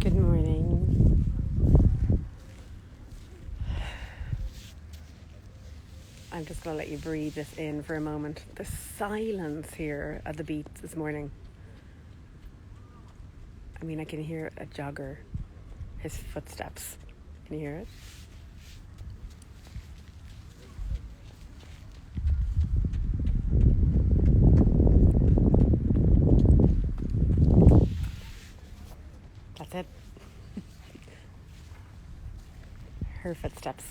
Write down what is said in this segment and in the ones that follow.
Good morning. I'm just going to let you breathe this in for a moment. The silence here at the beach this morning. I mean, I can hear a jogger, his footsteps. Can you hear it? That's it. Her footsteps.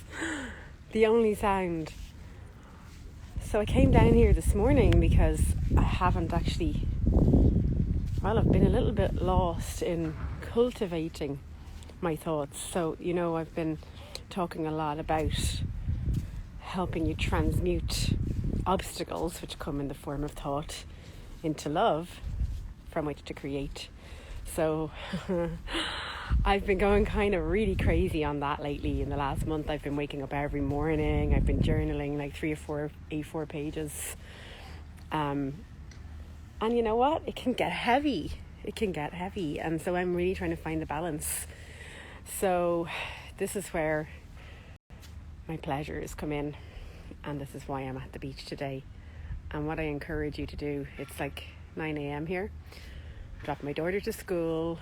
The only sound. So I came down here this morning because I haven't actually, I've been a little bit lost in cultivating my thoughts. So, I've been talking a lot about helping you transmute obstacles, which come in the form of thought, into love from which to create. So I've been going kind of really crazy on that lately. In the last month, I've been waking up every morning. I've been journaling like 3 or 4 A4 pages. And you know what? It can get heavy. And so I'm really trying to find the balance. So this is where my pleasures come in. And this is why I'm at the beach today. And what I encourage you to do, it's like 9 a.m. here. Drop my daughter to school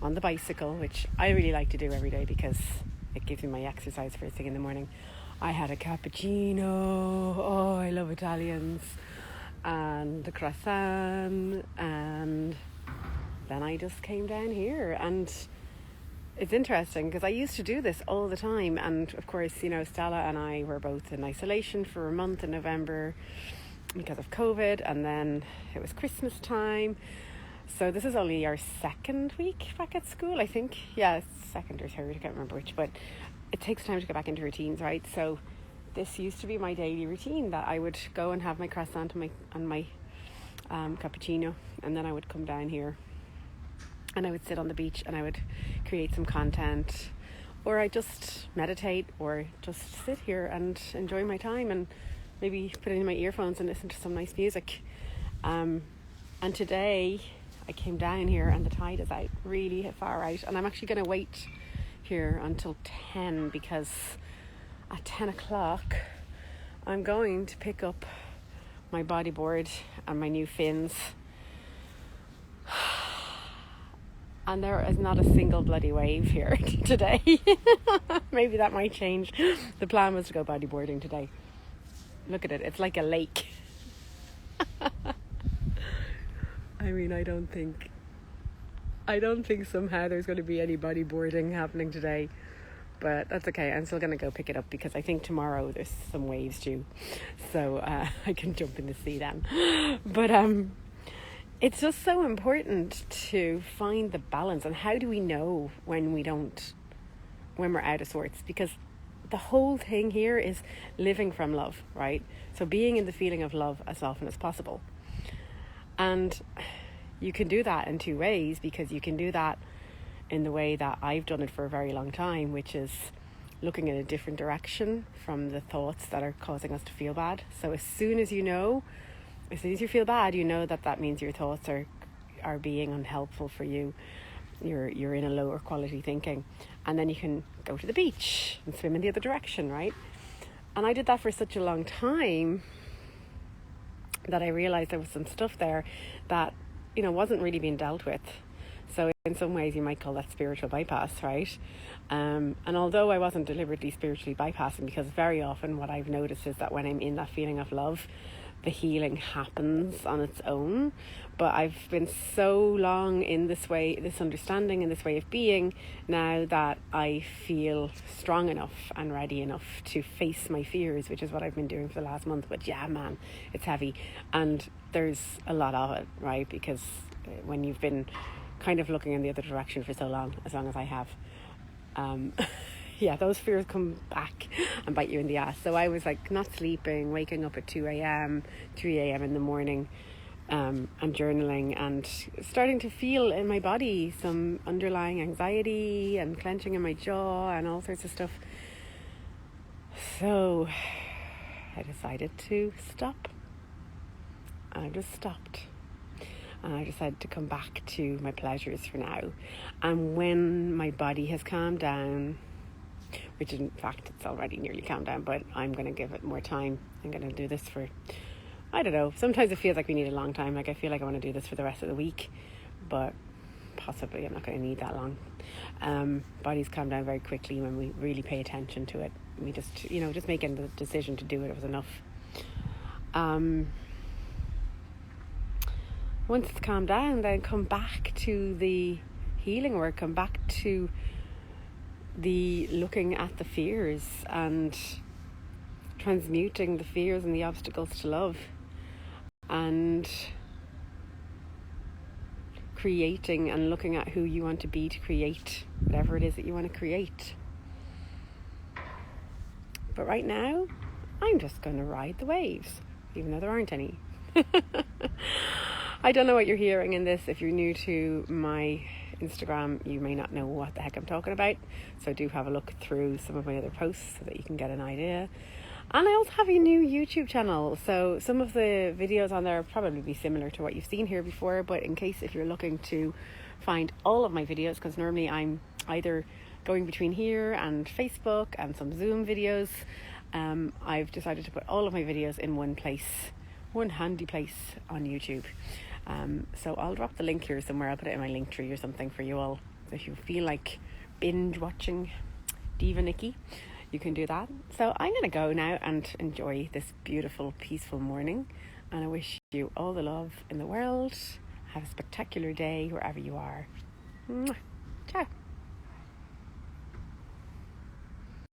on the bicycle, which I really like to do every day because it gives me my exercise first thing in the morning. I had a cappuccino. Oh, I love Italians. And a croissant. And then I just came down here. And it's interesting because I used to do this all the time. And of course, Stella and I were both in isolation for a month in November because of COVID. And then it was Christmas time. So this is only our second week back at school, I think. Yeah, second or third, I can't remember which, but it takes time to get back into routines, right? So this used to be my daily routine, that I would go and have my croissant and my cappuccino, and then I would come down here and I would sit on the beach and I would create some content, or I just meditate, or just sit here and enjoy my time and maybe put in my earphones and listen to some nice music. And today I came down here and the tide is out, really far out, and I'm actually going to wait here until 10 because at 10 o'clock I'm going to pick up my bodyboard and my new fins, and there is not a single bloody wave here today. Maybe that might change. The plan was to go bodyboarding today. Look at it, it's like a lake. I mean, I don't think somehow there's going to be any bodyboarding happening today, but that's okay. I'm still going to go pick it up because I think tomorrow there's some waves due, so I can jump in the sea then. But it's just so important to find the balance. And how do we know when we're out of sorts? Because the whole thing here is living from love, right? So being in the feeling of love as often as possible. And you can do that in 2 ways, because you can do that in the way that I've done it for a very long time, which is looking in a different direction from the thoughts that are causing us to feel bad. So as soon as you feel bad, that means your thoughts are being unhelpful for you. You're in a lower quality thinking. And then you can go to the beach and swim in the other direction, right? And I did that for such a long time that I realized there was some stuff there that, wasn't really being dealt with. So in some ways you might call that spiritual bypass, right? And although I wasn't deliberately spiritually bypassing, because very often what I've noticed is that when I'm in that feeling of love, the healing happens on its own. But I've been so long in this way, this understanding and this way of being, now that I feel strong enough and ready enough to face my fears, which is what I've been doing for the last month. But yeah, man, it's heavy. And there's a lot of it, right? Because when you've been kind of looking in the other direction for so long, as long as I have, those fears come back and bite you in the ass. So I was like not sleeping, waking up at 2 a.m, 3 a.m. in the morning, and journaling, and starting to feel in my body some underlying anxiety and clenching in my jaw and all sorts of stuff. So I decided to stop. I just stopped. and I decided to come back to my pleasures for now. And when my body has calmed down, which in fact it's already nearly calmed down, but I'm going to give it more time. I'm going to do this for, I don't know, sometimes it feels like we need a long time. Like I feel like I want to do this for the rest of the week, but possibly I'm not going to need that long. Bodies calm down very quickly when we really pay attention to it. We just, just making the decision to do it was enough. Once it's calmed down, then come back to the healing work, come back to the looking at the fears and transmuting the fears and the obstacles to love, and creating and looking at who you want to be to create whatever it is that you want to create. But right now, I'm just going to ride the waves, even though there aren't any. I don't know what you're hearing in this. If you're new to my Instagram, you may not know what the heck I'm talking about. So do have a look through some of my other posts so that you can get an idea. And I also have a new YouTube channel. So some of the videos on there will probably be similar to what you've seen here before. But in case if you're looking to find all of my videos, because normally I'm either going between here and Facebook and some Zoom videos, I've decided to put all of my videos in one place, one handy place on YouTube. So I'll drop the link here somewhere. I'll put it in my link tree or something for you all. If you feel like binge watching Diva Nicki, you can do that. So I'm going to go now and enjoy this beautiful, peaceful morning. And I wish you all the love in the world. Have a spectacular day wherever you are. Mwah. Ciao.